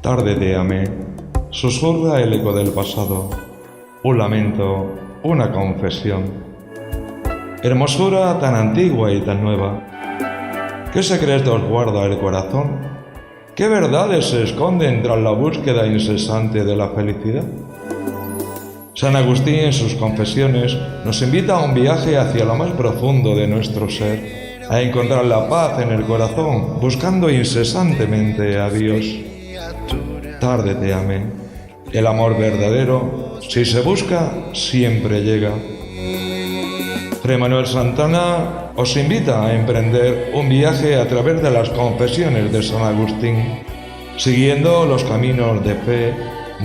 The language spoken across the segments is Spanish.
Tarde te amé, susurra el eco del pasado, un lamento, una confesión. Hermosura tan antigua y tan nueva, ¿qué secretos guarda el corazón? ¿Qué verdades se esconden tras la búsqueda incesante de la felicidad? San Agustín en sus confesiones nos invita a un viaje hacia lo más profundo de nuestro ser, a encontrar la paz en el corazón, buscando incesantemente a Dios. Tarde te amé. El amor verdadero, si se busca, siempre llega. Fray Manuel Santana os invita a emprender un viaje a través de las confesiones de San Agustín, siguiendo los caminos de fe,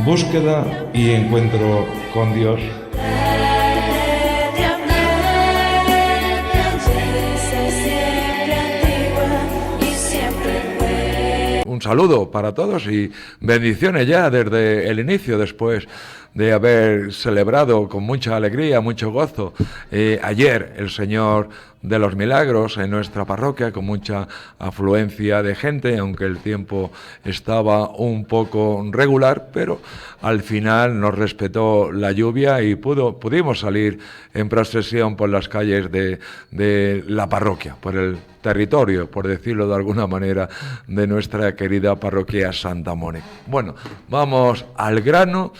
búsqueda y encuentro con Dios. Un saludo para todos y bendiciones ya desde el inicio, después de haber celebrado con mucha alegría, mucho gozo, ayer el Señor de los Milagros en nuestra parroquia, con mucha afluencia de gente, aunque el tiempo estaba un poco regular, pero al final nos respetó la lluvia y pudimos salir en procesión por las calles de la parroquia, por el territorio, por decirlo de alguna manera, de nuestra querida parroquia Santa Mónica. Bueno, vamos al grano.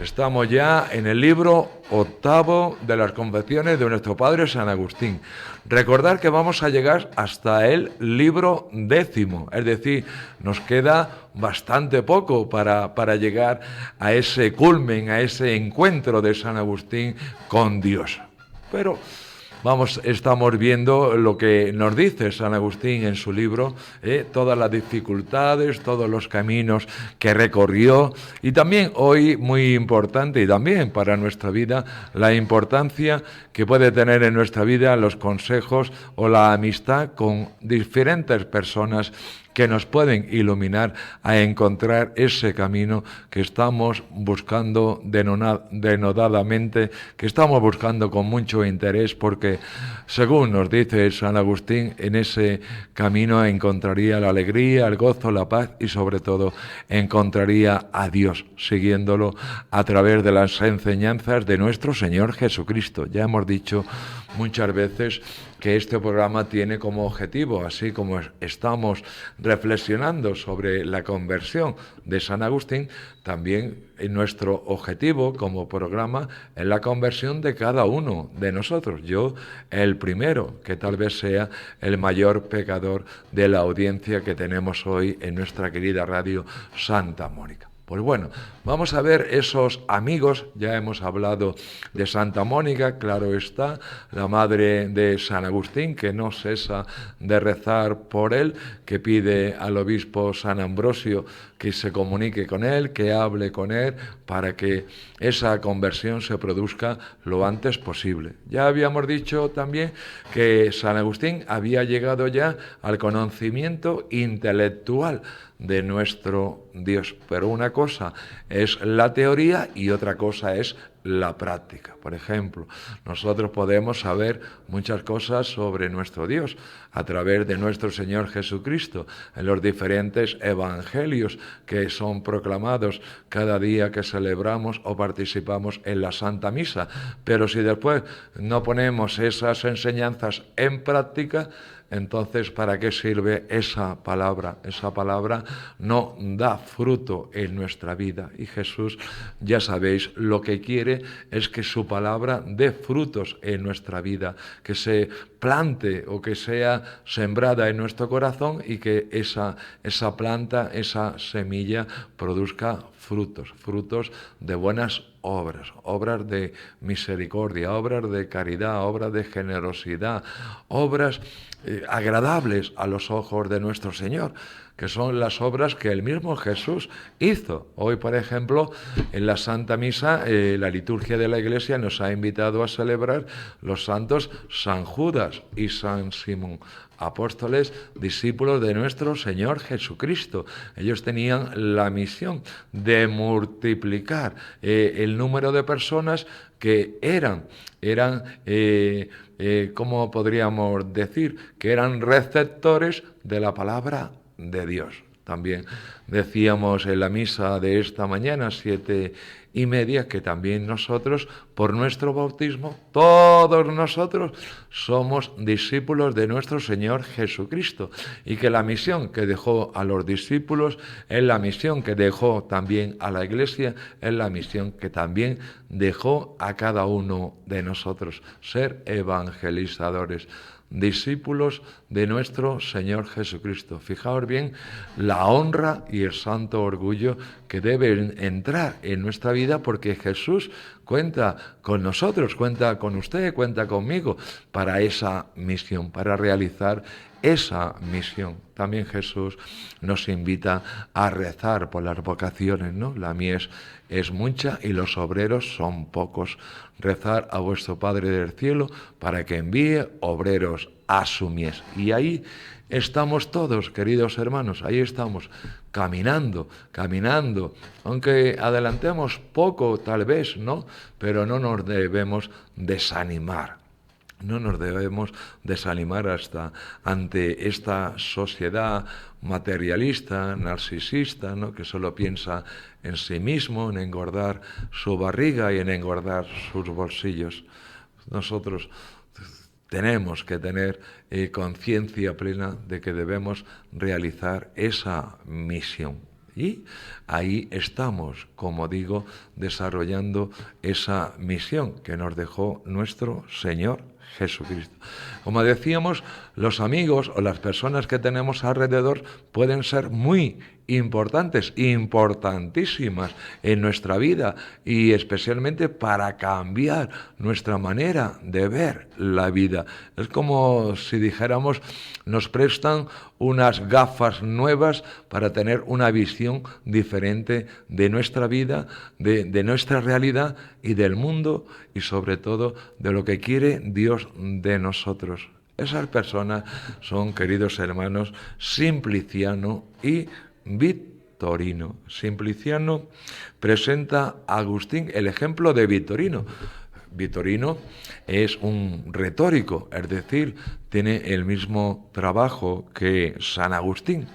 Estamos ya en el libro 8 de las Confesiones de nuestro Padre San Agustín. Recordar que vamos a llegar hasta el libro 10, es decir, nos queda bastante poco para llegar a ese culmen, a ese encuentro de San Agustín con Dios. Pero estamos viendo lo que nos dice San Agustín en su libro, todas las dificultades, todos los caminos que recorrió, y también hoy, muy importante, y también para nuestra vida, la importancia que puede tener en nuestra vida los consejos o la amistad con diferentes personas que nos pueden iluminar a encontrar ese camino que estamos buscando denodadamente, que estamos buscando con mucho interés, porque según nos dice San Agustín, en ese camino encontraría la alegría, el gozo, la paz y sobre todo encontraría a Dios, siguiéndolo a través de las enseñanzas de nuestro Señor Jesucristo. Ya hemos dicho muchas veces que este programa tiene como objetivo, así como estamos reflexionando sobre la conversión de San Agustín, también nuestro objetivo como programa es la conversión de cada uno de nosotros. Yo, el primero, que tal vez sea el mayor pecador de la audiencia que tenemos hoy en nuestra querida radio Santa Mónica. Pues bueno, vamos a ver esos amigos. Ya hemos hablado de Santa Mónica, claro está, la madre de San Agustín, que no cesa de rezar por él, que pide al obispo San Ambrosio que se comunique con él, que hable con él, para que esa conversión se produzca lo antes posible. Ya habíamos dicho también que San Agustín había llegado ya al conocimiento intelectual de nuestro Dios. Pero una cosa es la teoría y otra cosa es la práctica. Por ejemplo, nosotros podemos saber muchas cosas sobre nuestro Dios a través de nuestro Señor Jesucristo, en los diferentes evangelios que son proclamados cada día que celebramos o participamos en la Santa Misa. Pero si después no ponemos esas enseñanzas en práctica, entonces, ¿para qué sirve esa palabra? Esa palabra no da fruto en nuestra vida. Y Jesús, ya sabéis, lo que quiere es que su palabra dé frutos en nuestra vida, que se plante o que sea sembrada en nuestro corazón y que esa planta, esa semilla, produzca frutos de buenas obras, obras de misericordia, obras de caridad, obras de generosidad, obras agradables a los ojos de nuestro Señor, que son las obras que el mismo Jesús hizo. Hoy, por ejemplo, en la Santa Misa, la liturgia de la Iglesia nos ha invitado a celebrar los santos San Judas y San Simón, apóstoles, discípulos de nuestro Señor Jesucristo. Ellos tenían la misión de multiplicar el número de personas que eran ¿cómo podríamos decir? Que eran receptores de la palabra de Dios. También decíamos en la misa de esta mañana, 7:30, que también nosotros, por nuestro bautismo, todos nosotros somos discípulos de nuestro Señor Jesucristo, y que la misión que dejó a los discípulos es la misión que dejó también a la Iglesia, es la misión que también dejó a cada uno de nosotros, ser evangelizadores, discípulos de nuestro Señor Jesucristo. Fijaos bien la honra y el santo orgullo que deben entrar en nuestra vida, porque Jesús cuenta con nosotros, cuenta con usted, cuenta conmigo para esa misión, para realizar esa misión. También Jesús nos invita a rezar por las vocaciones, ¿no? La mies es mucha y los obreros son pocos. Rezar a vuestro Padre del cielo para que envíe obreros a su mies. Y ahí estamos todos, queridos hermanos, ahí estamos, caminando, aunque adelantemos poco tal vez, ¿no? Pero no nos debemos desanimar. No nos debemos desanimar ante esta sociedad materialista, narcisista, ¿no? Que solo piensa en sí mismo, en engordar su barriga y en engordar sus bolsillos. Nosotros tenemos que tener conciencia plena de que debemos realizar esa misión. Y ahí estamos, como digo, desarrollando esa misión que nos dejó nuestro Señor Jesucristo. Como decíamos, los amigos o las personas que tenemos alrededor pueden ser muy importantes, importantísimas en nuestra vida, y especialmente para cambiar nuestra manera de ver la vida. Es como si dijéramos, nos prestan unas gafas nuevas para tener una visión diferente de nuestra vida, de nuestra realidad y del mundo, y sobre todo de lo que quiere Dios de nosotros. Esas personas son, queridos hermanos, Simpliciano y Vitorino. Simpliciano presenta a Agustín el ejemplo de Vitorino. Vitorino es un retórico, es decir, tiene el mismo trabajo que San Agustín.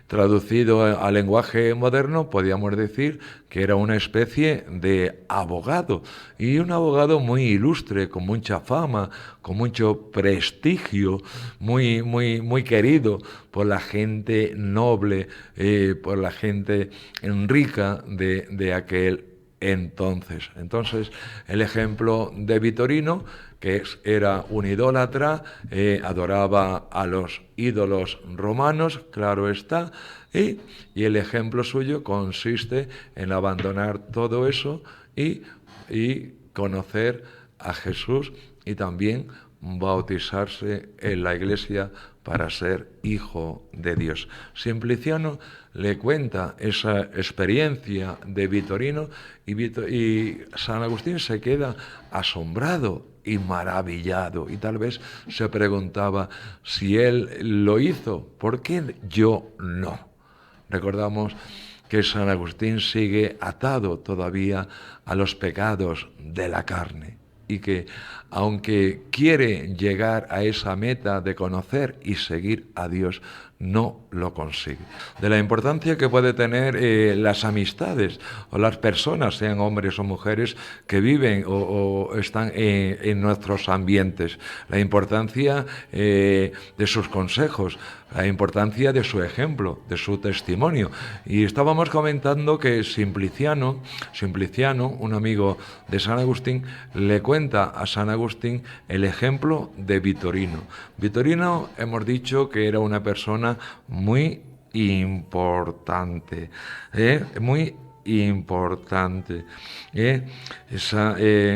Traducido al lenguaje moderno, podríamos decir que era una especie de abogado, y un abogado muy ilustre, con mucha fama, con mucho prestigio, muy querido por la gente noble, por la gente rica de aquel entonces. Entonces, el ejemplo de Vitorino, que era un idólatra, adoraba a los ídolos romanos, claro está, y el ejemplo suyo consiste en abandonar todo eso y conocer a Jesús, y también bautizarse en la Iglesia para ser hijo de Dios. Simpliciano le cuenta esa experiencia de Vitorino, y San Agustín se queda asombrado y maravillado, y tal vez se preguntaba, si él lo hizo, ¿por qué yo no? Recordamos que San Agustín sigue atado todavía a los pecados de la carne, y que aunque quiere llegar a esa meta de conocer y seguir a Dios, no lo consigue. De la importancia que puede tener las amistades o las personas, sean hombres o mujeres, que viven o están en nuestros ambientes, la importancia de sus consejos, la importancia de su ejemplo, de su testimonio. Y estábamos comentando que Simpliciano, un amigo de San Agustín, le cuenta a San Agustín el ejemplo de Vitorino. Vitorino, hemos dicho que era una persona muy importante, muy importante.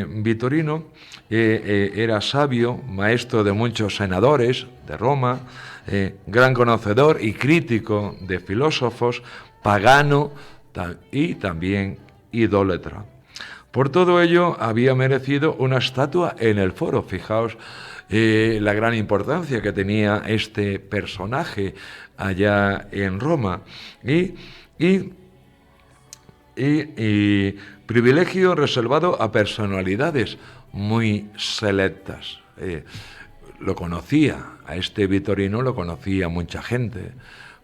Vitorino era sabio, maestro de muchos senadores de Roma, gran conocedor y crítico de filósofos, pagano y también idólatra. Por todo ello había merecido una estatua en el foro. Fijaos la gran importancia que tenía este personaje allá en Roma. Y privilegio reservado a personalidades muy selectas. Lo conocía, a este Vitorino lo conocía mucha gente,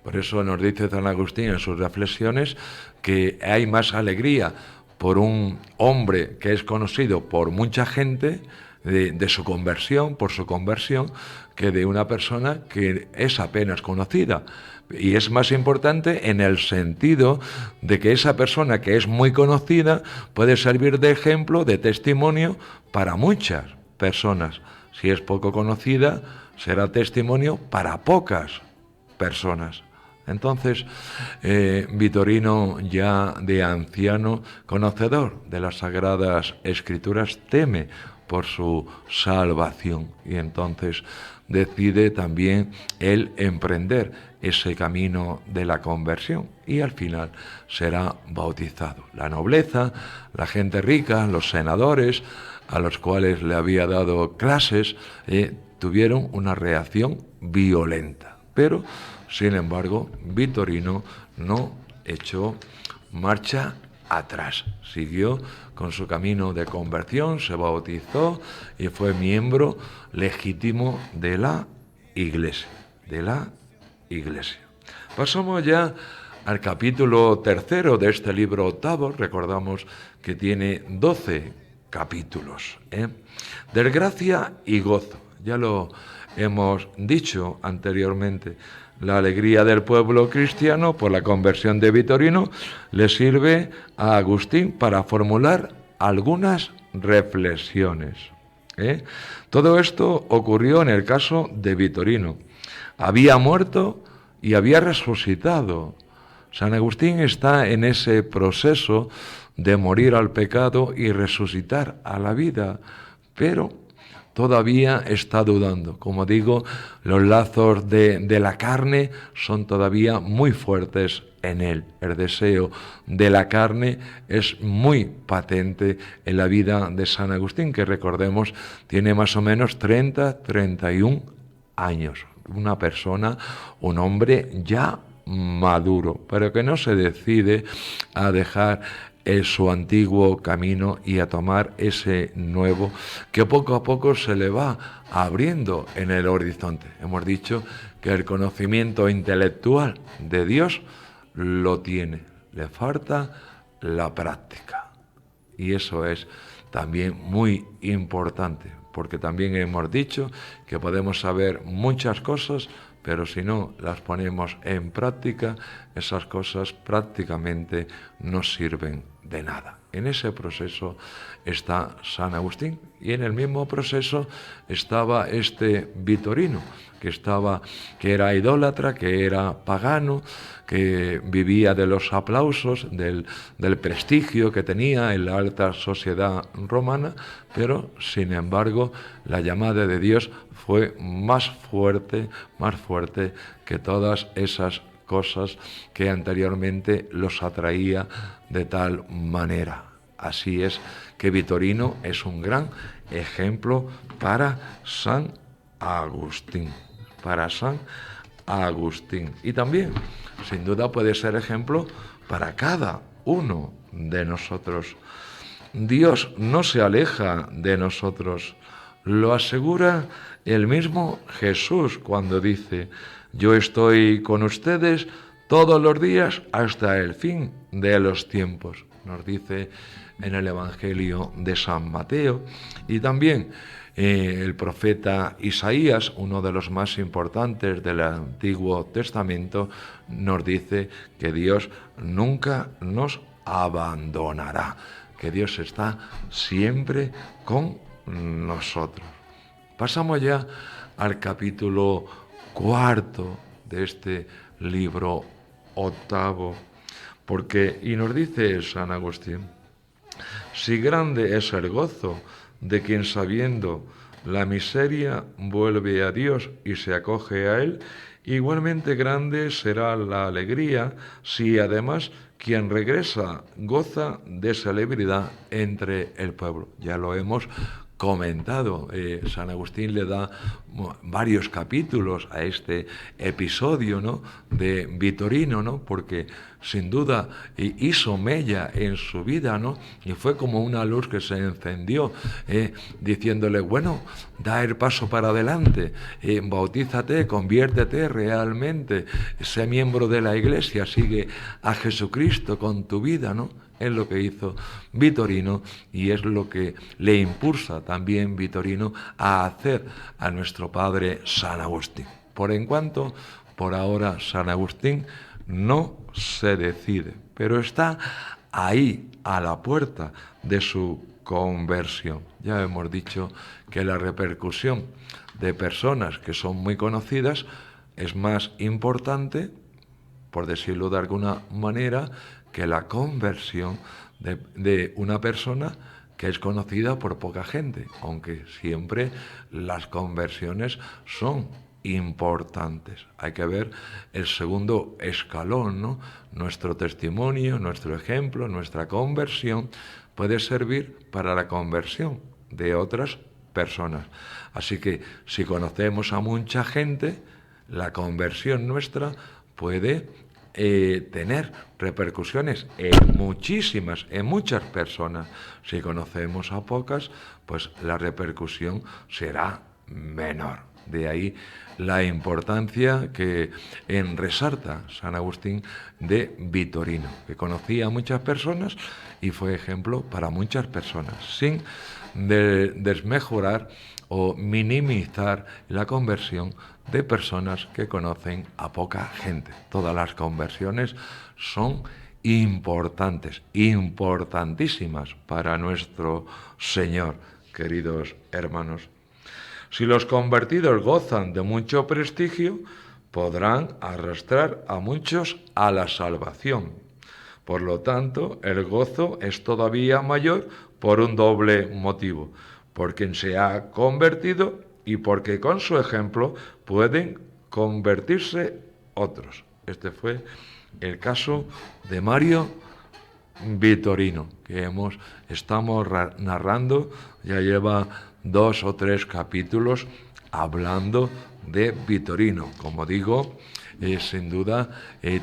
Por eso nos dice San Agustín en sus reflexiones que hay más alegría por un hombre que es conocido por mucha gente, de su conversión, por su conversión, que de una persona que es apenas conocida. Y es más importante en el sentido de que esa persona que es muy conocida puede servir de ejemplo, de testimonio para muchas personas. Si es poco conocida, será testimonio para pocas personas. Entonces, Vitorino, ya de anciano, conocedor de las Sagradas Escrituras, teme por su salvación y entonces decide también él emprender ese camino de la conversión y al final será bautizado. La nobleza, la gente rica, los senadores a los cuales le había dado clases, tuvieron una reacción violenta, pero sin embargo Vitorino no echó marcha atrás, siguió con su camino de conversión, se bautizó y fue miembro legítimo de la Iglesia, Pasamos ya al capítulo 3 de este libro octavo. Recordamos que tiene 12 capítulos, Desgracia y gozo. Ya lo hemos dicho anteriormente. La alegría del pueblo cristiano por la conversión de Vitorino le sirve a Agustín para formular algunas reflexiones. Todo esto ocurrió en el caso de Vitorino. Había muerto y había resucitado. San Agustín está en ese proceso de morir al pecado y resucitar a la vida, pero todavía está dudando. Como digo, los lazos de la carne son todavía muy fuertes en él. El deseo de la carne es muy patente en la vida de San Agustín, que recordemos tiene más o menos 31 años. Una persona, un hombre ya maduro, pero que no se decide a dejar su antiguo camino y a tomar ese nuevo que poco a poco se le va abriendo en el horizonte. Hemos dicho que el conocimiento intelectual de Dios lo tiene, le falta la práctica. Y eso es también muy importante, porque también hemos dicho que podemos saber muchas cosas, pero si no las ponemos en práctica, esas cosas prácticamente no sirven de nada. En ese proceso está San Agustín y en el mismo proceso estaba este Vitorino, que era idólatra, que era pagano, que vivía de los aplausos, del prestigio que tenía en la alta sociedad romana, pero sin embargo la llamada de Dios fue más fuerte que todas esas cosas que anteriormente los atraía de tal manera. Así es que Vitorino es un gran ejemplo para San Agustín. Y también, sin duda, puede ser ejemplo para cada uno de nosotros. Dios no se aleja de nosotros. Lo asegura el mismo Jesús cuando dice: yo estoy con ustedes todos los días hasta el fin de los tiempos. Nos dice en el Evangelio de San Mateo. Y también el profeta Isaías, uno de los más importantes del Antiguo Testamento, nos dice que Dios nunca nos abandonará, que Dios está siempre con nosotros. Pasamos ya al capítulo 4 de este libro octavo, y nos dice San Agustín: si grande es el gozo de quien sabiendo la miseria vuelve a Dios y se acoge a Él, igualmente grande será la alegría si además quien regresa goza de celebridad entre el pueblo. Ya lo hemos comentado. San Agustín le da varios capítulos a este episodio, ¿no?, de Vitorino, ¿no?, porque sin duda hizo mella en su vida, ¿no?, y fue como una luz que se encendió, diciéndole, bueno, da el paso para adelante, bautízate, conviértete realmente, sé miembro de la Iglesia, sigue a Jesucristo con tu vida, ¿no? Es lo que hizo Vitorino y es lo que le impulsa también Vitorino a hacer a nuestro padre San Agustín. Por ahora San Agustín no se decide, pero está ahí a la puerta de su conversión. Ya hemos dicho que la repercusión de personas que son muy conocidas es más importante, por decirlo de alguna manera, que la conversión de una persona que es conocida por poca gente, aunque siempre las conversiones son importantes. Hay que ver el segundo escalón, ¿no? Nuestro testimonio, nuestro ejemplo, nuestra conversión puede servir para la conversión de otras personas. Así que si conocemos a mucha gente, la conversión nuestra puede tener repercusiones en muchas personas. Si conocemos a pocas, pues la repercusión será menor. De ahí la importancia que resalta San Agustín de Vitorino, que conocía a muchas personas y fue ejemplo para muchas personas, sin desmejorar o minimizar la conversión de personas que conocen a poca gente. Todas las conversiones son importantes, importantísimas para nuestro Señor, queridos hermanos. Si los convertidos gozan de mucho prestigio, podrán arrastrar a muchos a la salvación. Por lo tanto, el gozo es todavía mayor por un doble motivo: por quien se ha convertido y porque con su ejemplo pueden convertirse otros. Este fue el caso de Mario Vitorino, que estamos narrando, ya lleva 2 o 3 capítulos hablando de Vitorino. Como digo, sin duda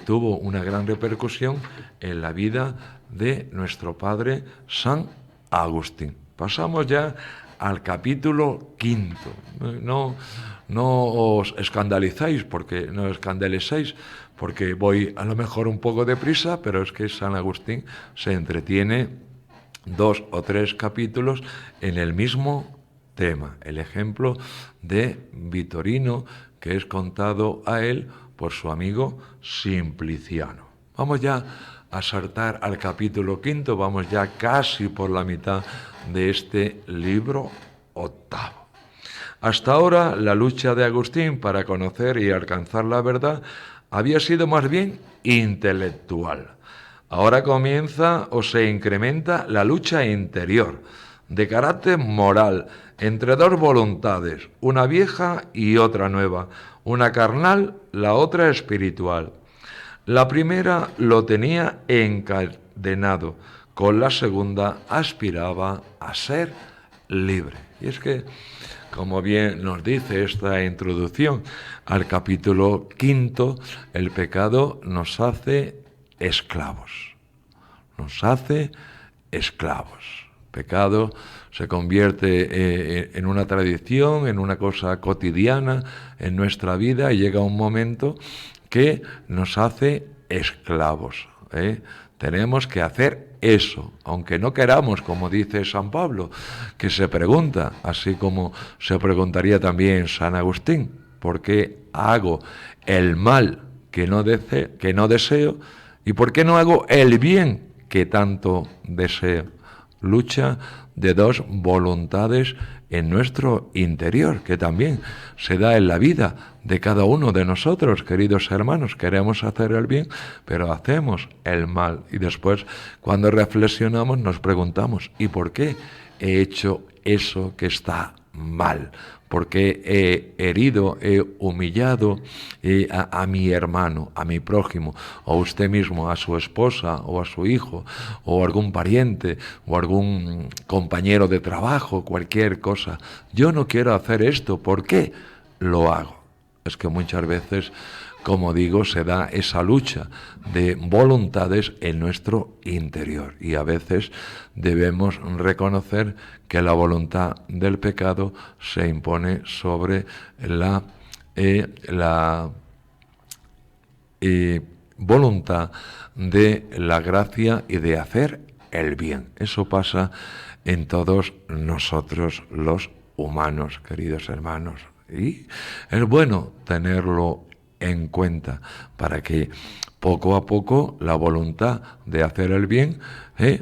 tuvo una gran repercusión en la vida de nuestro padre San Agustín. Pasamos ya al capítulo 5. No os escandalicéis, porque voy a lo mejor un poco deprisa, pero es que San Agustín se entretiene 2 o 3 capítulos en el mismo tema, el ejemplo de Vitorino, que es contado a él por su amigo Simpliciano. Vamos ya a saltar al capítulo 5, vamos ya casi por la mitad de este libro 8. Hasta ahora, la lucha de Agustín para conocer y alcanzar la verdad había sido más bien intelectual. Ahora comienza o se incrementa la lucha interior, de carácter moral, entre 2 voluntades, una vieja y otra nueva, una carnal, la otra espiritual. La primera lo tenía encadenado, con la segunda aspiraba a ser libre. Y es que, como bien nos dice esta introducción al capítulo 5, el pecado nos hace esclavos. Nos hace esclavos. Pecado se convierte en una tradición, en una cosa cotidiana en nuestra vida, y llega un momento que nos hace esclavos. Tenemos que hacer eso, aunque no queramos, como dice San Pablo, que se pregunta, así como se preguntaría también San Agustín, ¿por qué hago el mal que no deseo y por qué no hago el bien que tanto deseo? Lucha de 2 voluntades en nuestro interior, que también se da en la vida de cada uno de nosotros, queridos hermanos. Queremos hacer el bien, pero hacemos el mal. Y después, cuando reflexionamos, nos preguntamos, ¿y por qué he hecho eso que está mal? porque he herido, he humillado a mi hermano, a mi prójimo, o a usted mismo, a su esposa, o a su hijo, o a algún pariente, o a algún compañero de trabajo, cualquier cosa. Yo no quiero hacer esto, ¿por qué lo hago? Es que muchas veces, como digo, se da esa lucha de voluntades en nuestro interior, y a veces debemos reconocer que la voluntad del pecado se impone sobre la voluntad de la gracia y de hacer el bien. Eso pasa en todos nosotros los humanos, queridos hermanos, y es bueno tenerlo en cuenta para que poco a poco la voluntad de hacer el bien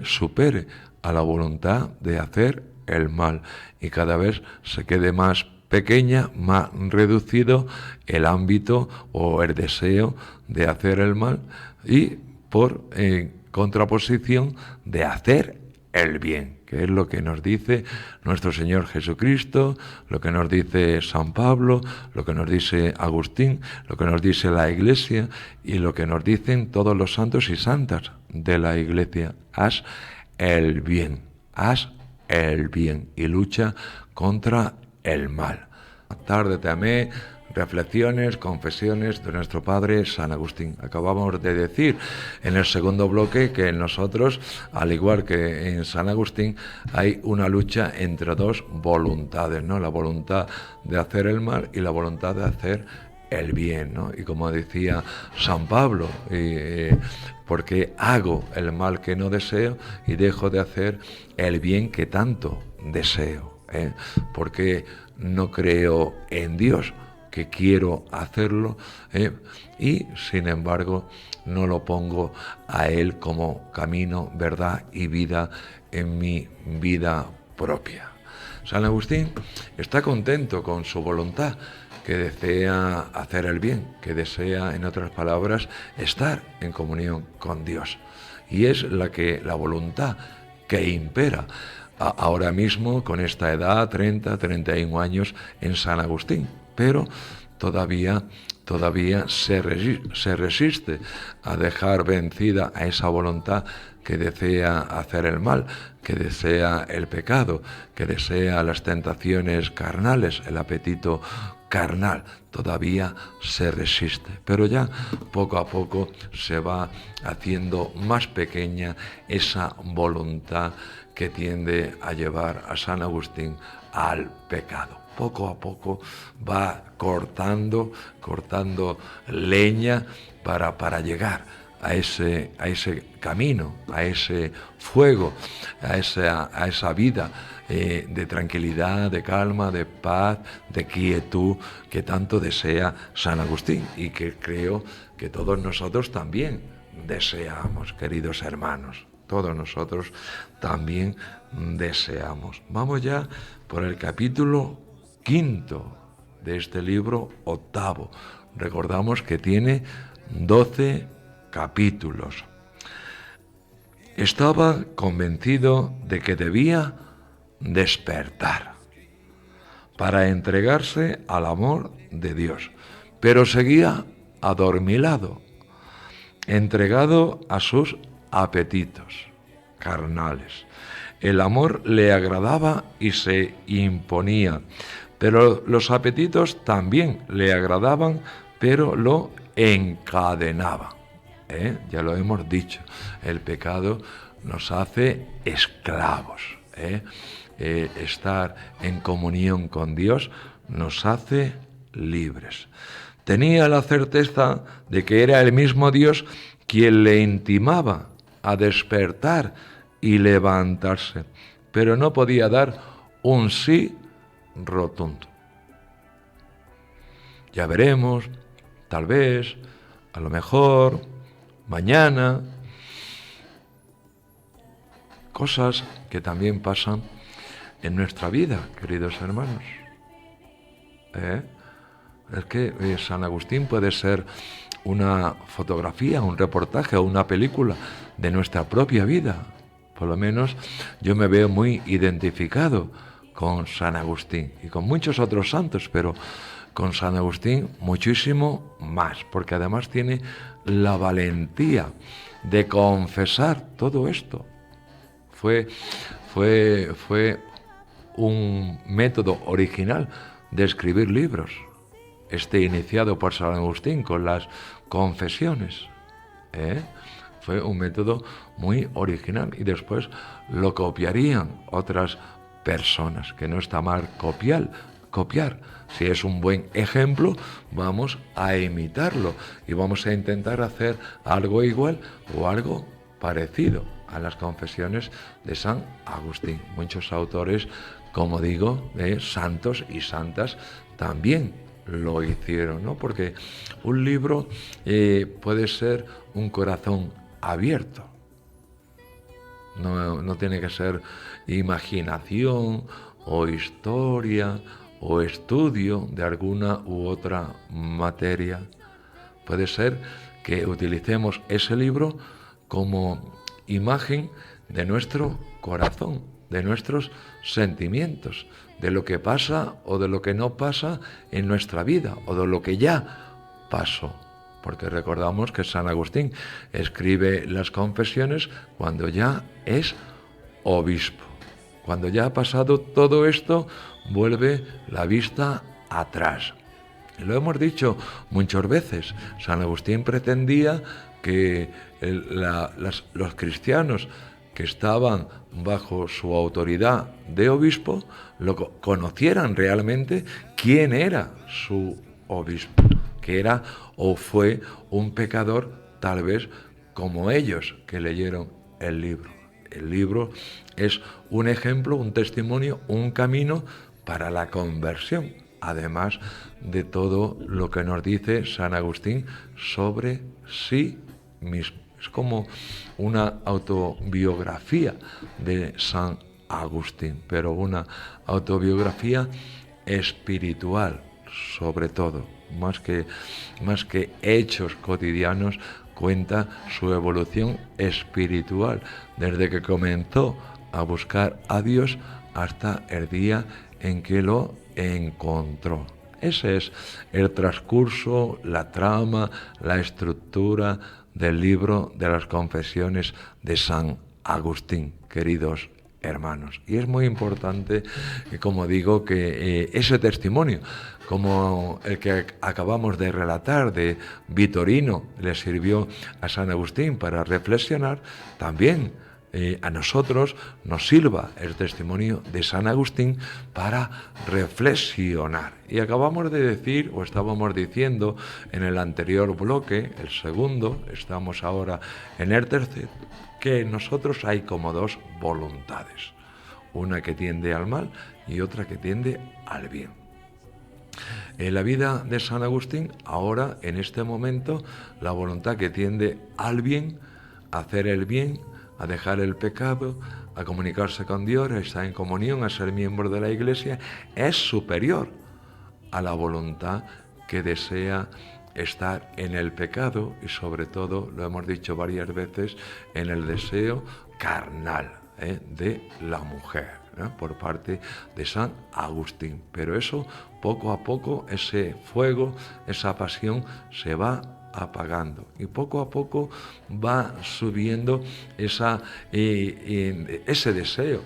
supere a la voluntad de hacer el mal, y cada vez se quede más pequeña, más reducido el ámbito o el deseo de hacer el mal, y por contraposición de hacer el bien, que es lo que nos dice nuestro Señor Jesucristo, lo que nos dice San Pablo, lo que nos dice Agustín, lo que nos dice la Iglesia y lo que nos dicen todos los santos y santas de la Iglesia. Haz el bien y lucha contra el mal. Tarde te amé. Reflexiones, confesiones de nuestro Padre San Agustín. Acabamos de decir en el segundo bloque que en nosotros, al igual que en San Agustín, hay una lucha entre dos voluntades, ¿no? La voluntad de hacer el mal y la voluntad de hacer el bien, ¿no? Y como decía San Pablo, porque hago el mal que no deseo y dejo de hacer el bien que tanto deseo, porque no creo en Dios, que quiero hacerlo, y sin embargo no lo pongo a Él como camino, verdad y vida en mi vida propia. San Agustín está contento con su voluntad, que desea hacer el bien, que desea, en otras palabras, estar en comunión con Dios, y es la voluntad que impera ahora mismo, con esta edad, 30, 31 años, en San Agustín. Pero todavía se resiste a dejar vencida a esa voluntad que desea hacer el mal, que desea el pecado, que desea las tentaciones carnales, el apetito carnal. Todavía se resiste, pero ya poco a poco se va haciendo más pequeña esa voluntad que tiende a llevar a San Agustín al pecado. Poco a poco va cortando leña para llegar a ese camino, a ese fuego, a esa vida de tranquilidad, de calma, de paz, de quietud que tanto desea San Agustín, y que creo que todos nosotros también deseamos, queridos hermanos. Todos nosotros también deseamos. Vamos ya por el capítulo 5 de este libro 8. Recordamos que tiene 12 capítulos. Estaba convencido de que debía despertar para entregarse al amor de Dios, pero seguía adormilado, entregado a sus apetitos carnales. El amor le agradaba y se imponía, pero los apetitos también le agradaban, pero lo encadenaban. Ya lo hemos dicho, el pecado nos hace esclavos. Estar en comunión con Dios nos hace libres. Tenía la certeza de que era el mismo Dios quien le intimaba a despertar y levantarse, pero no podía dar un sí rotundo. Ya veremos, tal vez, a lo mejor, mañana. Cosas que también pasan en nuestra vida, queridos hermanos. Es que San Agustín puede ser una fotografía, un reportaje o una película de nuestra propia vida. Por lo menos yo me veo muy identificado con San Agustín y con muchos otros santos, pero con San Agustín muchísimo más, porque además tiene la valentía de confesar todo esto. Fue un método original de escribir libros, iniciado por San Agustín con las confesiones. Fue un método muy original y después lo copiarían otras personas, que no está mal copiar. Si es un buen ejemplo, vamos a imitarlo y vamos a intentar hacer algo igual o algo parecido a las confesiones de San Agustín. Muchos autores, como digo, santos y santas, también lo hicieron, ¿no? Porque un libro puede ser un corazón abierto. No tiene que ser imaginación o historia o estudio de alguna u otra materia. Puede ser que utilicemos ese libro como imagen de nuestro corazón, de nuestros sentimientos, de lo que pasa o de lo que no pasa en nuestra vida, o de lo que ya pasó. Porque recordamos que San Agustín escribe las confesiones cuando ya es obispo. Cuando ya ha pasado todo esto, vuelve la vista atrás. Lo hemos dicho muchas veces. San Agustín pretendía que los cristianos que estaban bajo su autoridad de obispo conocieran realmente quién era su obispo, que era o fue un pecador tal vez como ellos que leyeron el libro. El libro es un ejemplo, un testimonio, un camino para la conversión, además de todo lo que nos dice San Agustín sobre sí mismo. Es como una autobiografía de San Agustín, pero una autobiografía espiritual, sobre todo, más que hechos cotidianos. Cuenta su evolución espiritual desde que comenzó a buscar a Dios hasta el día en que lo encontró. Ese es el transcurso, la trama, la estructura del libro de las confesiones de San Agustín, queridos hermanos. Y es muy importante, como digo, que ese testimonio, como el que acabamos de relatar de Vitorino, le sirvió a San Agustín para reflexionar, también a nosotros nos sirva el testimonio de San Agustín para reflexionar. Y acabamos de decir, o estábamos diciendo en el anterior bloque, el segundo, estamos ahora en el tercero, que en nosotros hay como dos voluntades, una que tiende al mal y otra que tiende al bien. En la vida de San Agustín, ahora, en este momento, la voluntad que tiende al bien, a hacer el bien, a dejar el pecado, a comunicarse con Dios, a estar en comunión, a ser miembro de la Iglesia, es superior a la voluntad que desea estar en el pecado y, sobre todo, lo hemos dicho varias veces, en el deseo carnal de la mujer, por parte de San Agustín. Pero eso, poco a poco, ese fuego, esa pasión se va apagando y poco a poco va subiendo ese deseo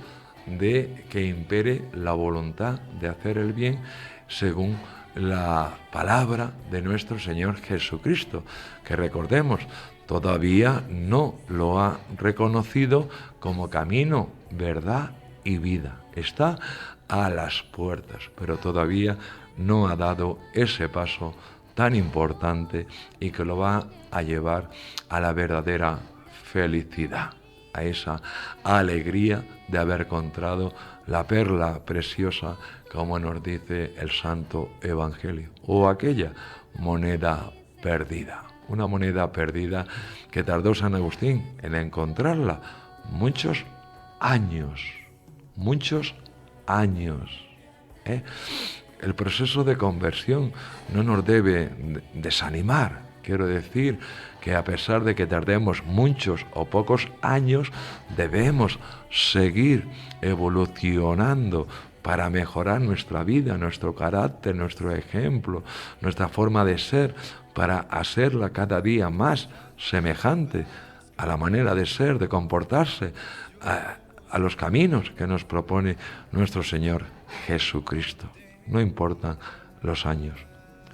de que impere la voluntad de hacer el bien según la palabra de nuestro Señor Jesucristo, que recordemos, todavía no lo ha reconocido como camino, verdad y vida. Está a las puertas, pero todavía no ha dado ese paso tan importante y que lo va a llevar a la verdadera felicidad, a esa alegría de haber encontrado la perla preciosa, como nos dice el Santo Evangelio, o aquella moneda perdida. Una moneda perdida que tardó San Agustín en encontrarla muchos años. El proceso de conversión no nos debe desanimar. Quiero decir que a pesar de que tardemos muchos o pocos años, debemos seguir evolucionando para mejorar nuestra vida, nuestro carácter, nuestro ejemplo, nuestra forma de ser, para hacerla cada día más semejante a la manera de ser, de comportarse, a los caminos que nos propone nuestro Señor Jesucristo. No importan los años,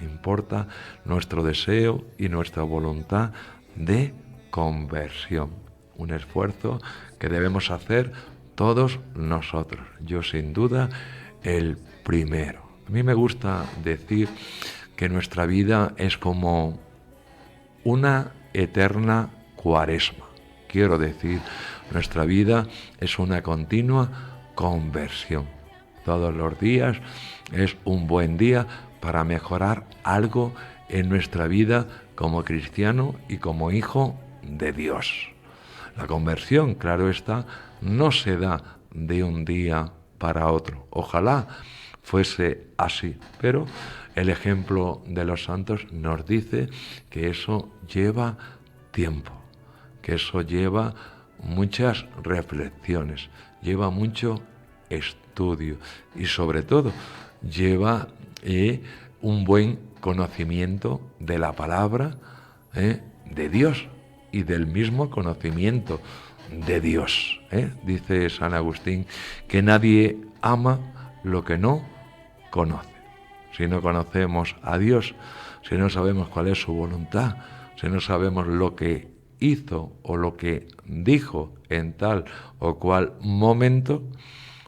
importa nuestro deseo y nuestra voluntad de conversión. Un esfuerzo que debemos hacer todos nosotros. Yo sin duda el primero. A mí me gusta decir que nuestra vida es como una eterna cuaresma. Quiero decir, nuestra vida es una continua conversión. Todos los días es un buen día para mejorar algo en nuestra vida como cristiano y como hijo de Dios. La conversión, claro está, no se da de un día para otro. Ojalá fuese así, pero el ejemplo de los santos nos dice que eso lleva tiempo, que eso lleva muchas reflexiones, lleva mucho estudio y sobre todo lleva un buen conocimiento de la palabra de Dios y del mismo conocimiento de Dios. Dice San Agustín que nadie ama lo que no conoce. Si no conocemos a Dios, si no sabemos cuál es su voluntad, si no sabemos lo que hizo o lo que dijo en tal o cual momento,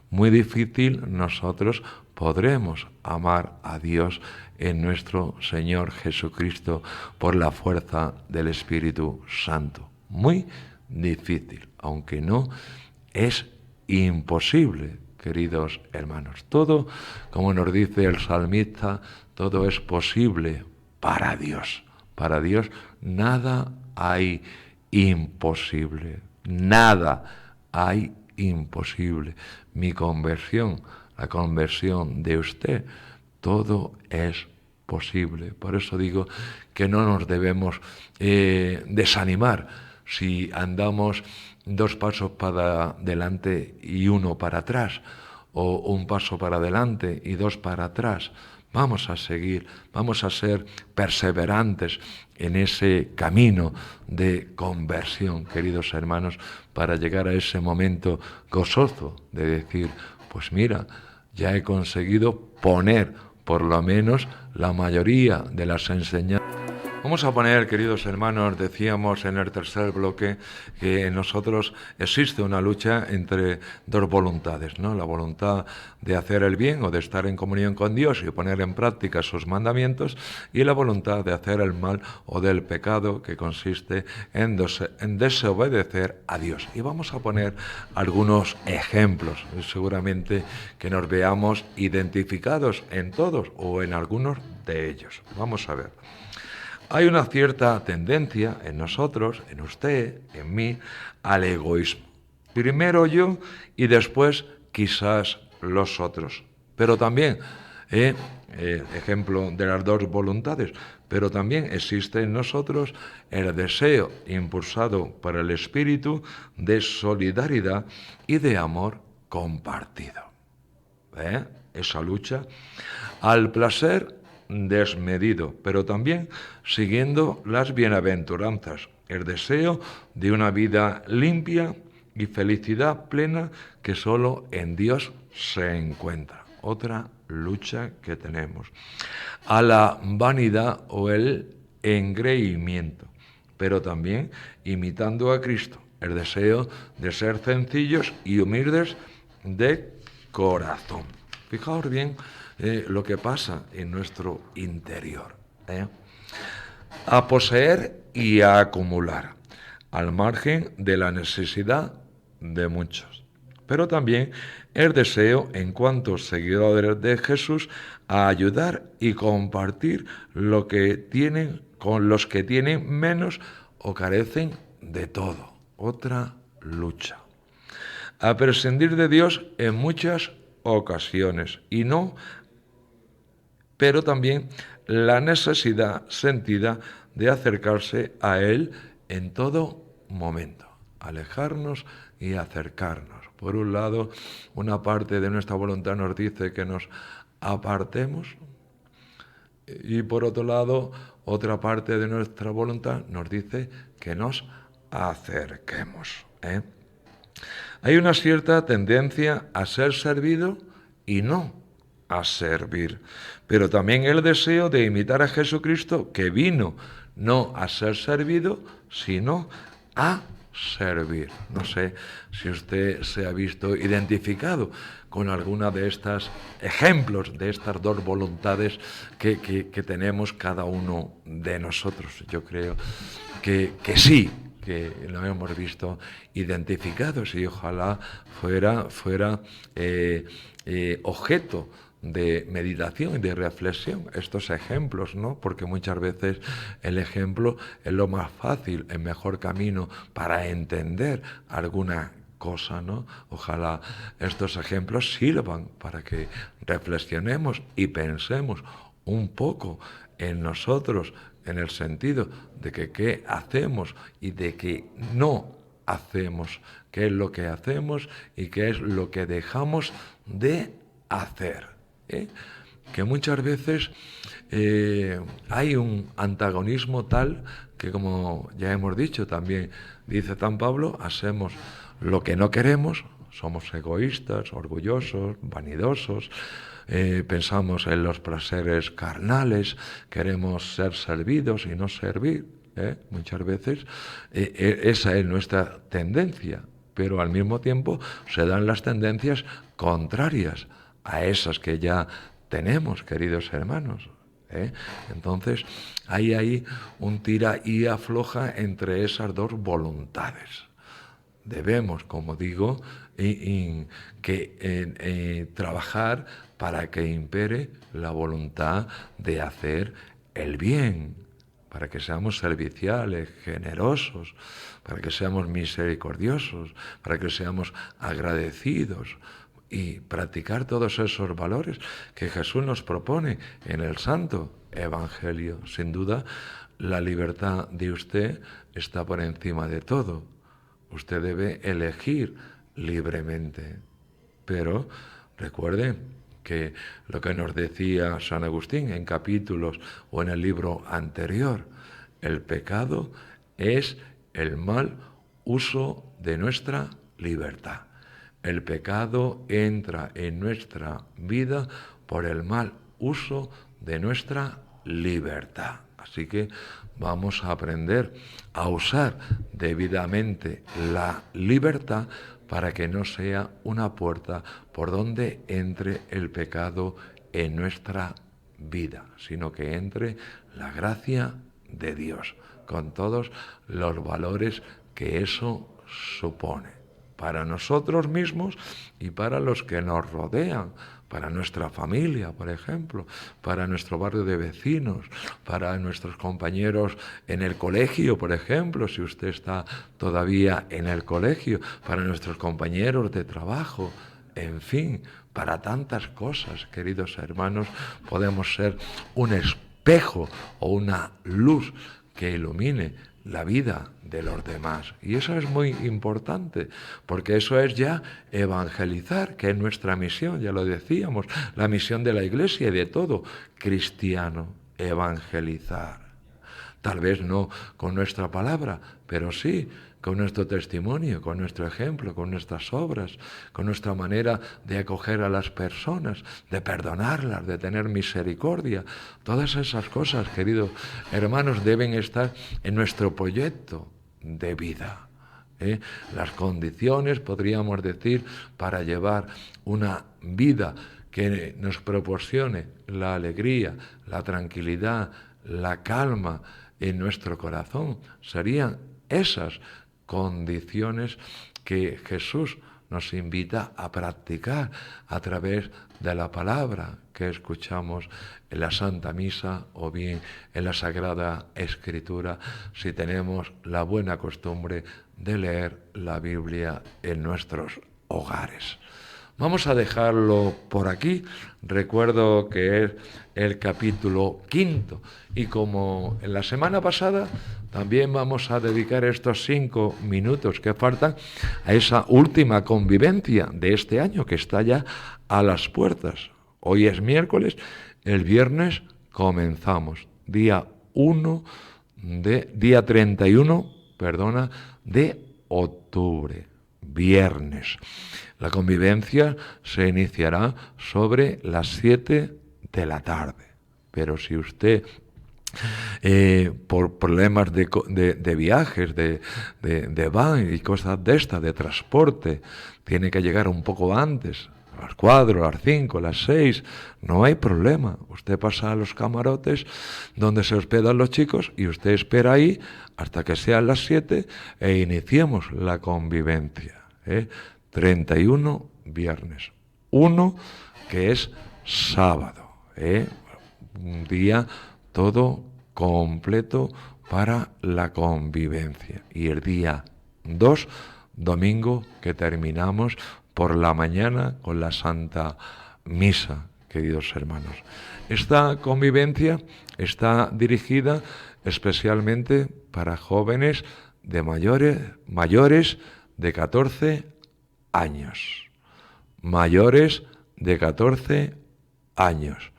muy difícil nosotros podremos amar a Dios en nuestro Señor Jesucristo por la fuerza del Espíritu Santo. Muy difícil, aunque no es imposible, queridos hermanos. Todo, como nos dice el salmista, todo es posible para Dios. Para Dios nada hay imposible, nada hay imposible. Mi conversión, la conversión de usted, todo es posible. Por eso digo que no nos debemos desanimar si andamos 2 pasos para adelante y 1 para atrás, o 1 paso para adelante y 2 para atrás. Vamos a seguir, vamos a ser perseverantes en ese camino de conversión, queridos hermanos, para llegar a ese momento gozoso de decir, pues mira, ya he conseguido poner por lo menos la mayoría de las enseñanzas. Vamos a poner, queridos hermanos, decíamos en el tercer bloque que en nosotros existe una lucha entre 2 voluntades, ¿no? La voluntad de hacer el bien o de estar en comunión con Dios y poner en práctica sus mandamientos, y la voluntad de hacer el mal o del pecado, que consiste en desobedecer a Dios. Y vamos a poner algunos ejemplos, seguramente que nos veamos identificados en todos o en algunos de ellos. Vamos a ver. Hay una cierta tendencia en nosotros, en usted, en mí, al egoísmo. Primero yo y después quizás los otros. Pero también, ejemplo de las 2 voluntades, pero también existe en nosotros el deseo impulsado por el Espíritu de solidaridad y de amor compartido. Esa lucha al placer desmedido, pero también siguiendo las bienaventuranzas, el deseo de una vida limpia y felicidad plena que solo en Dios se encuentra. Otra lucha que tenemos. A la vanidad o el engreimiento, pero también imitando a Cristo, el deseo de ser sencillos y humildes de corazón. Fijaos bien lo que pasa en nuestro interior. A poseer y a acumular, al margen de la necesidad de muchos. Pero también el deseo, en cuanto seguidores de Jesús, a ayudar y compartir lo que tienen con los que tienen menos o carecen de todo. Otra lucha. A prescindir de Dios en muchas ocasiones y no, pero también la necesidad sentida de acercarse a Él en todo momento. alejarnos y acercarnos. Por un lado, una parte de nuestra voluntad nos dice que nos apartemos y por otro lado, otra parte de nuestra voluntad nos dice que nos acerquemos. Hay una cierta tendencia a ser servido y no a servir, pero también el deseo de imitar a Jesucristo, que vino no a ser servido, sino a servir. No sé si usted se ha visto identificado con alguna de estas ejemplos, de estas dos voluntades que tenemos cada uno de nosotros. Yo creo que sí, que lo hemos visto identificados y ojalá fuera objeto de meditación y de reflexión estos ejemplos, ¿no? Porque muchas veces el ejemplo es lo más fácil, el mejor camino para entender alguna cosa, ¿no? Ojalá estos ejemplos sirvan para que reflexionemos y pensemos un poco en nosotros, en el sentido de que qué hacemos y de qué no hacemos, qué es lo que hacemos y qué es lo que dejamos de hacer. Que muchas veces hay un antagonismo tal que, como ya hemos dicho también, dice San Pablo, hacemos lo que no queremos, somos egoístas, orgullosos, vanidosos, pensamos en los placeres carnales, queremos ser servidos y no servir. Muchas veces esa es nuestra tendencia, pero al mismo tiempo se dan las tendencias contrarias a esas que ya tenemos, queridos hermanos. Entonces, hay ahí un tira y afloja entre esas dos voluntades. Debemos, como digo, trabajar para que impere la voluntad de hacer el bien, para que seamos serviciales, generosos, para que seamos misericordiosos, para que seamos agradecidos, y practicar todos esos valores que Jesús nos propone en el Santo Evangelio. Sin duda, la libertad de usted está por encima de todo. Usted debe elegir libremente. Pero recuerde que lo que nos decía San Agustín en capítulos o en el libro anterior, el pecado es el mal uso de nuestra libertad. El pecado entra en nuestra vida por el mal uso de nuestra libertad. Así que vamos a aprender a usar debidamente la libertad para que no sea una puerta por donde entre el pecado en nuestra vida, sino que entre la gracia de Dios, con todos los valores que eso supone, para nosotros mismos y para los que nos rodean, para nuestra familia, por ejemplo, para nuestro barrio de vecinos, para nuestros compañeros en el colegio, por ejemplo, si usted está todavía en el colegio, para nuestros compañeros de trabajo, en fin, para tantas cosas, queridos hermanos, podemos ser un espejo o una luz que ilumine la vida de los demás. Y eso es muy importante, porque eso es ya evangelizar, que es nuestra misión, ya lo decíamos, la misión de la Iglesia y de todo cristiano, evangelizar. Tal vez no con nuestra palabra, pero sí con nuestro testimonio, con nuestro ejemplo, con nuestras obras, con nuestra manera de acoger a las personas, de perdonarlas, de tener misericordia. Todas esas cosas, queridos hermanos, deben estar en nuestro proyecto de vida. Las condiciones, podríamos decir, para llevar una vida que nos proporcione la alegría, la tranquilidad, la calma en nuestro corazón, serían esas condiciones que Jesús nos invita a practicar a través de la palabra que escuchamos en la Santa Misa o bien en la Sagrada Escritura, si tenemos la buena costumbre de leer la Biblia en nuestros hogares. Vamos a dejarlo por aquí. Recuerdo que es el capítulo 5 y como en la semana pasada, también vamos a dedicar estos 5 minutos que faltan a esa última convivencia de este año que está ya a las puertas. Hoy es miércoles, el viernes comenzamos, día 31, de octubre, viernes. La convivencia se iniciará sobre las 7 de la tarde. Pero si usted, por problemas de viajes, de van y cosas de estas, de transporte, tiene que llegar un poco antes, a las 4, a las 5, a las 6, no hay problema. Usted pasa a los camarotes donde se hospedan los chicos y usted espera ahí hasta que sean las 7 e iniciemos la convivencia. 31 viernes, 1 que es sábado, un día todo completo para la convivencia, y el día 2, domingo, que terminamos por la mañana con la Santa Misa, queridos hermanos. Esta convivencia está dirigida especialmente para jóvenes de mayores de 14 años. Mayores de 14 años.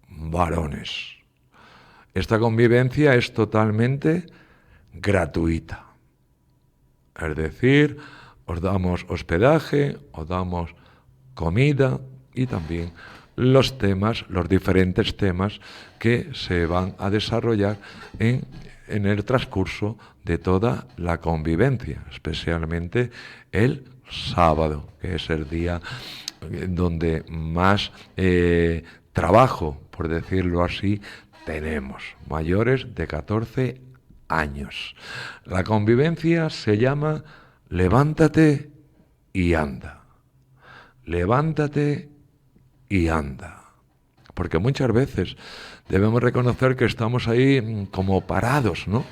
Varones. Esta convivencia es totalmente gratuita. Es decir, os damos hospedaje, os damos comida y también los diferentes temas que se van a desarrollar en el transcurso de toda la convivencia, especialmente el sábado, que es el día donde más trabajo, por decirlo así, tenemos, mayores de 14 años. La convivencia se llama levántate y anda. Levántate y anda. Porque muchas veces debemos reconocer que estamos ahí como parados, ¿no?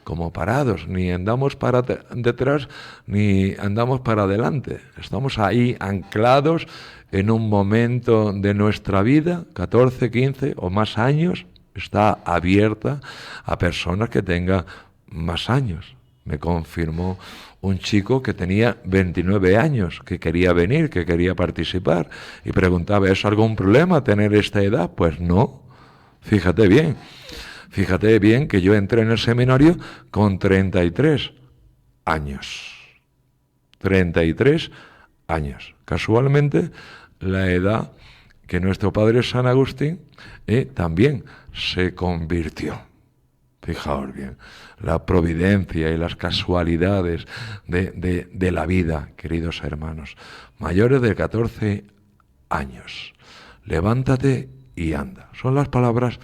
Como parados, ni andamos para detrás ni andamos para adelante. Estamos ahí anclados en un momento de nuestra vida, 14, 15 o más años, está abierta a personas que tengan más años. Me confirmó un chico que tenía 29 años, que quería venir, que quería participar, y preguntaba, ¿es algún problema tener esta edad? Pues no, fíjate bien que yo entré en el seminario con 33 años. 33 años. Casualmente, la edad que nuestro padre San Agustín también se convirtió. Fijaos bien, la providencia y las casualidades de la vida, queridos hermanos. Mayores de 14 años. Levántate y anda. Son las palabras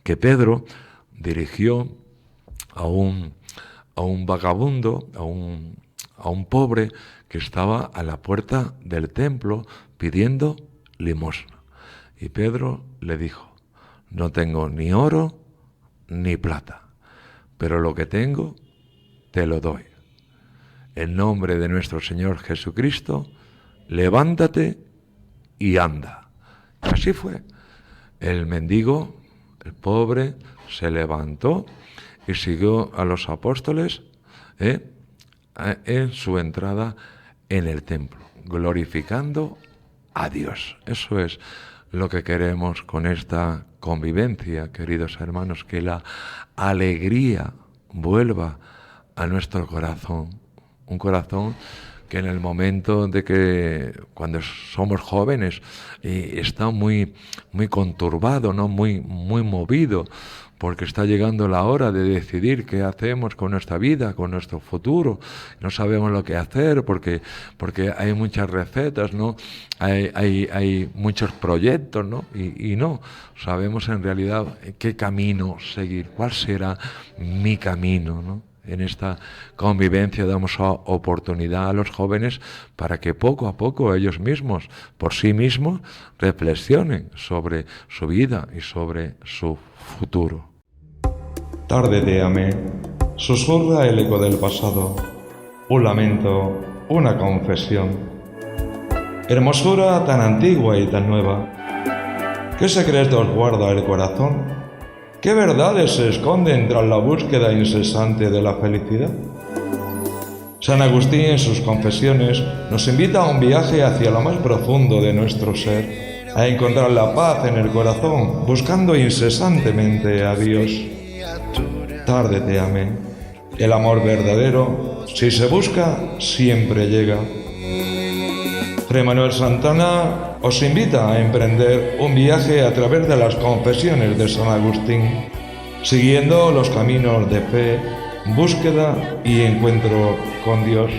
que Pedro dirigió a un vagabundo, a un pobre que estaba a la puerta del templo pidiendo limosna. Y Pedro le dijo, no tengo ni oro ni plata, pero lo que tengo te lo doy. En nombre de nuestro Señor Jesucristo, levántate y anda. Y así fue. El mendigo, el pobre, se levantó y siguió a los apóstoles en su entrada en el templo, glorificando a Dios. Eso es lo que queremos con esta convivencia, queridos hermanos, que la alegría vuelva a nuestro corazón, un corazón que en el momento de que cuando somos jóvenes está muy conturbado, ¿no? muy movido, porque está llegando la hora de decidir qué hacemos con nuestra vida, con nuestro futuro. No sabemos lo que hacer porque hay muchas recetas, ¿no? Hay muchos proyectos, ¿no? Y no sabemos en realidad qué camino seguir, cuál será mi camino, ¿no? En esta convivencia damos oportunidad a los jóvenes para que poco a poco ellos mismos, por sí mismos, reflexionen sobre su vida y sobre su futuro. Tardedéame, susurra el eco del pasado, un lamento, una confesión. Hermosura tan antigua y tan nueva. ¿Qué secretos guarda el corazón? ¿Qué verdades se esconden tras la búsqueda incesante de la felicidad? San Agustín en sus confesiones nos invita a un viaje hacia lo más profundo de nuestro ser, a encontrar la paz en el corazón, buscando incesantemente a Dios. Tarde te amé. El amor verdadero, si se busca, siempre llega. Fray Manuel Santana os invita a emprender un viaje a través de las confesiones de San Agustín, siguiendo los caminos de fe, búsqueda y encuentro con Dios.